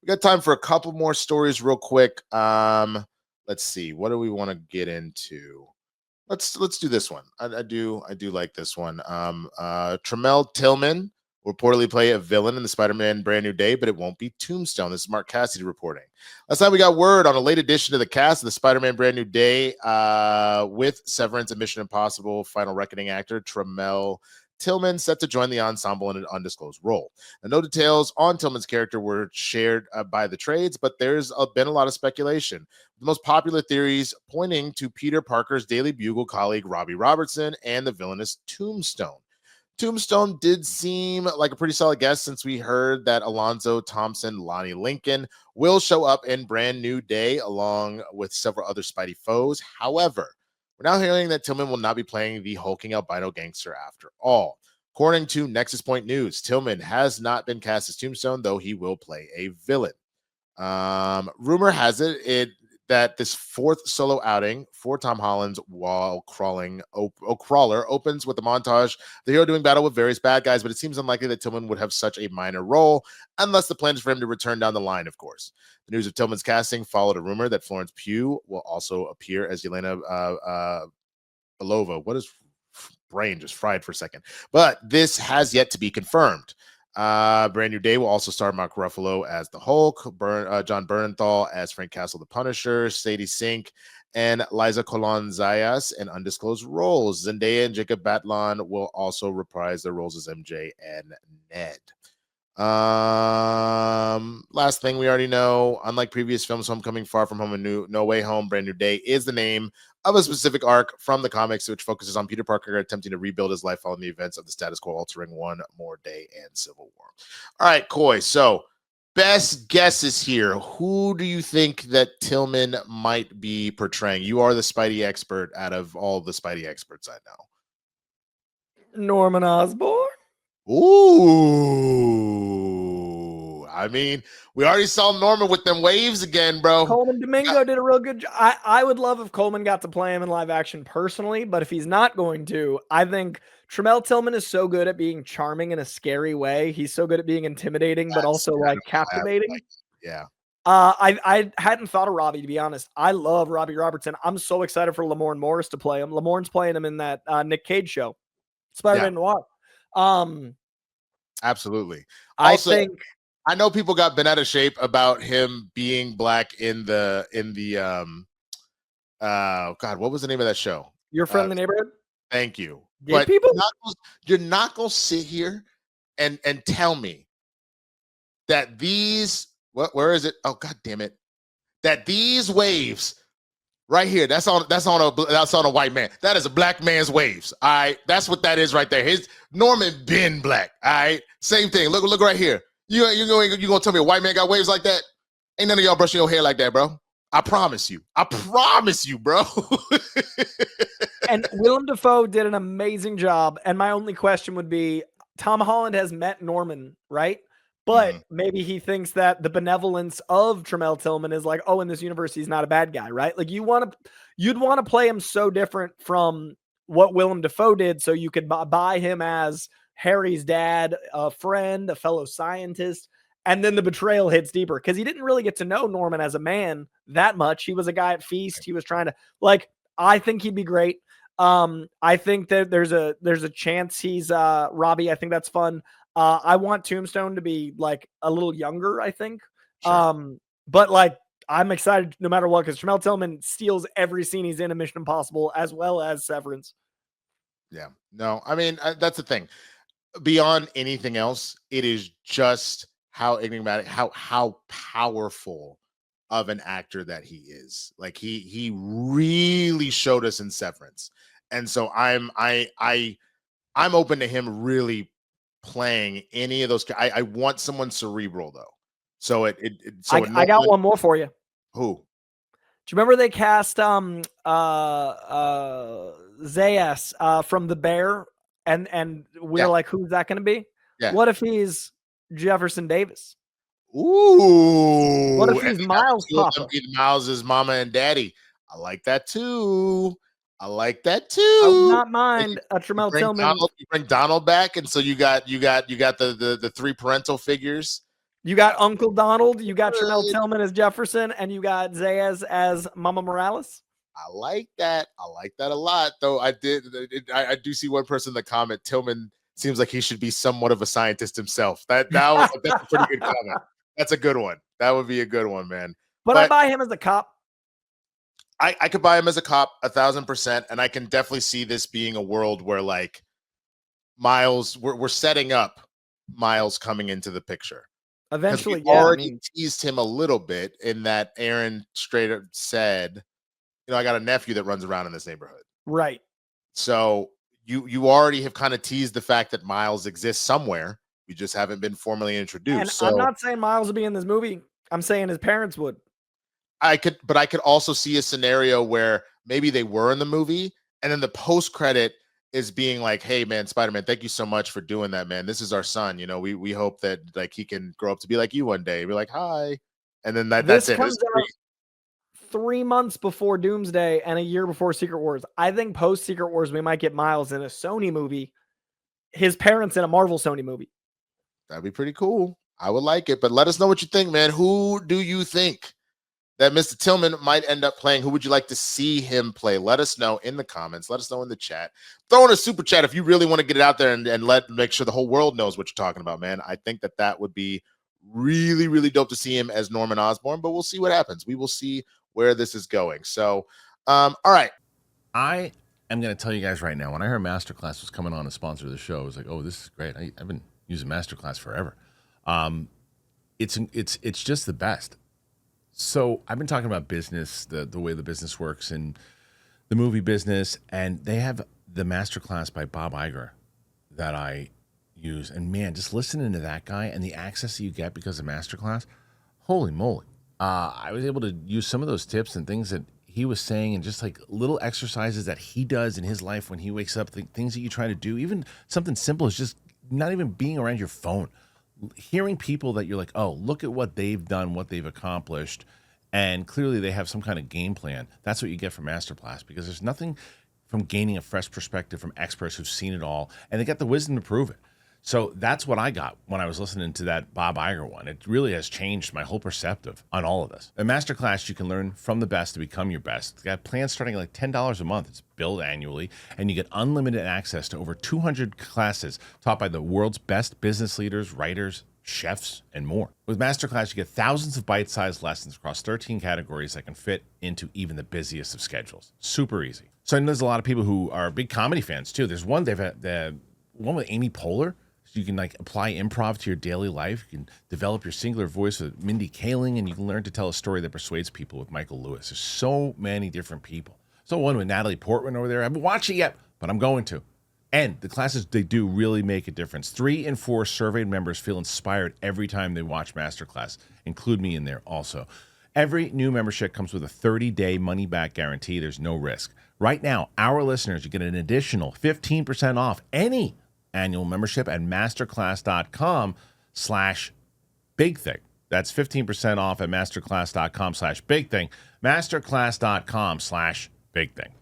We got time for a couple more stories real quick. Let's see. What do we want to get into? Let's do this one. I do like this one. Tramell Tillman will reportedly play a villain in the Spider-Man Brand New Day, but it won't be Tombstone. This is Mark Cassidy reporting. Last night we got word on a late addition to the cast of the Spider-Man Brand New Day with Severance and Mission Impossible Final Reckoning actor Tramell Tillman set to join the ensemble in an undisclosed role. No details on Tillman's character were shared by the trades, but there's been a lot of speculation. The most popular theories pointing to Peter Parker's Daily Bugle colleague Robbie Robertson and the villainous Tombstone. Tombstone did seem like a pretty solid guess since we heard that Alonzo Thompson, Lonnie Lincoln will show up in Brand New Day along with several other Spidey foes. However, we're now hearing that Tillman will not be playing the hulking albino gangster after all. According to Nexus Point News, Tillman has not been cast as Tombstone, though he will play a villain. Rumor has it that this fourth solo outing for Tom Holland's Wall Crawler opens with a montage of the hero doing battle with various bad guys, but it seems unlikely that Tillman would have such a minor role, unless the plan is for him to return down the line, of course. The news of Tillman's casting followed a rumor that Florence Pugh will also appear as Yelena Belova. What is brain just fried for a second? But this has yet to be confirmed. Brand New Day will also star Mark Ruffalo as the Hulk, John Bernthal as Frank Castle the Punisher, Sadie Sink and Liza Colon-Zayas in undisclosed roles. Zendaya and Jacob Batalon will also reprise their roles as MJ and Ned. Last thing we already know, unlike previous films, Homecoming, Far From Home, and No Way Home, Brand New Day is the name of a specific arc from the comics, which focuses on Peter Parker attempting to rebuild his life following the events of the status quo altering One More Day and Civil War. All right, Coy. So, best guesses here. Who do you think that Tillman might be portraying? You are the Spidey expert out of all the Spidey experts I know. Norman Osborn. Ooh, I mean, we already saw Norman with them waves again, bro. Coleman Domingo did a real good job. I would love if Coleman got to play him in live action personally, but if he's not going to, I think Tramell Tillman is so good at being charming in a scary way. He's so good at being intimidating, but also like captivating. Yeah. I hadn't thought of Robbie, to be honest. I love Robbie Robertson. I'm so excited for Lamorne Morris to play him. Lamorne's playing him in that Nick Cage show, Spider-Man Noir. Absolutely. Also, I know people got bent out of shape about him being black in the God, what was the name of that show? Your Friendly Neighborhood. Thank you. But you're not gonna sit here and tell me that these where is it? Oh, god damn it. That these waves right here, that's on a white man. That is a black man's waves. All right. That's what that is right there. His Norman been black. All right. Same thing. Look right here. You gonna tell me a white man got waves like that? Ain't none of y'all brushing your hair like that, bro. I promise you, bro. And Willem Dafoe did an amazing job. And my only question would be, Tom Holland has met Norman, right? But maybe he thinks that the benevolence of Tramell Tillman is like, oh, in this universe, he's not a bad guy, right? Like you'd want to play him so different from what Willem Dafoe did, so you could buy him as Harry's dad, a friend, a fellow scientist, and then the betrayal hits deeper because he didn't really get to know Norman as a man that much. He was a guy at Feast. He was trying to I think he'd be great. I think that there's a chance he's Robbie. I think that's fun. I want Tombstone to be like a little younger, I think. Sure. But like I'm excited no matter what, because Tramell Tillman steals every scene he's in Mission Impossible as well as Severance. Yeah. No, I mean, that's the thing. Beyond anything else, it is just how enigmatic, how powerful of an actor that he is. Like he really showed us in Severance. And so I'm open to him really playing any of those. I want someone cerebral though. So I got one more for you. Who? Do you remember they cast Zayas from The Bear, and we're like, who's that going to be? Yeah. What if he's Jefferson Davis? Ooh. What if he's Miles' papa? Miles' mama and daddy. I like that too. I would not mind a Tramell Tillman. You bring Donald back, and so you got the three parental figures, You got Uncle Donald, you got Tramell Tillman as Jefferson, and you got Zayas as Mama Morales. I like that. I like that a lot, though. I do see one person in the comment. Tillman seems like he should be somewhat of a scientist himself. That's a pretty good comment. That's a good one. That would be a good one, man. But I buy him as a cop. I could buy him as a cop 1,000%, and I can definitely see this being a world where like Miles, we're setting up Miles coming into the picture. Eventually, yeah. Already teased him a little bit in that Aaron straight up said, you know, I got a nephew that runs around in this neighborhood. Right. So you already have kind of teased the fact that Miles exists somewhere. We just haven't been formally introduced. And so I'm not saying Miles would be in this movie. I'm saying his parents would. I could also see a scenario where maybe they were in the movie and then the post credit is being like, hey man, Spider-Man, thank you so much for doing that, man. This is our son. You know, we hope that like he can grow up to be like you one day. Be like, hi. And then that's it. Comes out 3 months before Doomsday and a year before Secret Wars. I think post Secret Wars, we might get Miles in a Sony movie, his parents in a Marvel Sony movie. That'd be pretty cool. I would like it, but let us know what you think, man. Who do you think that Mr. Tillman might end up playing? Who would you like to see him play? Let us know in the comments. Let us know in the chat. Throw in a super chat if you really want to get it out there and make sure the whole world knows what you're talking about, man. I think that would be really, really dope to see him as Norman Osborn, but we'll see what happens. We will see where this is going. So, all right. I am going to tell you guys right now, when I heard Masterclass was coming on as sponsor of the show, I was like, oh, this is great. I've been using Masterclass forever. It's just the best. So I've been talking about business, the way the business works and the movie business, and they have the Masterclass by Bob Iger that I use. And man, just listening to that guy and the access that you get because of Masterclass, holy moly. I was able to use some of those tips and things that he was saying and just like little exercises that he does in his life when he wakes up, the things that you try to do, even something simple as just not even being around your phone. Hearing people that you're like, oh, look at what they've done, what they've accomplished, and clearly they have some kind of game plan. That's what you get from Masterclass, because there's nothing from gaining a fresh perspective from experts who've seen it all, and they got the wisdom to prove it. So that's what I got when I was listening to that Bob Iger one. It really has changed my whole perspective on all of this. In Masterclass, you can learn from the best to become your best. They got plans starting at like $10 a month. It's billed annually, and you get unlimited access to over 200 classes taught by the world's best business leaders, writers, chefs, and more. With Masterclass, you get thousands of bite-sized lessons across 13 categories that can fit into even the busiest of schedules. Super easy. So I know there's a lot of people who are big comedy fans too. There's one, they've had the one with Amy Poehler. So you can like apply improv to your daily life. You can develop your singular voice with Mindy Kaling, and you can learn to tell a story that persuades people with Michael Lewis. There's so many different people. So one with Natalie Portman over there. I haven't watched it yet, but I'm going to. And the classes, they do really make a difference. 3 in 4 surveyed members feel inspired every time they watch Masterclass. Include me in there also. Every new membership comes with a 30-day money-back guarantee. There's no risk. Right now, our listeners, you get an additional 15% off any annual membership at masterclass.com/bigthing. That's 15% off at masterclass.com/bigthing. Masterclass.com/bigthing.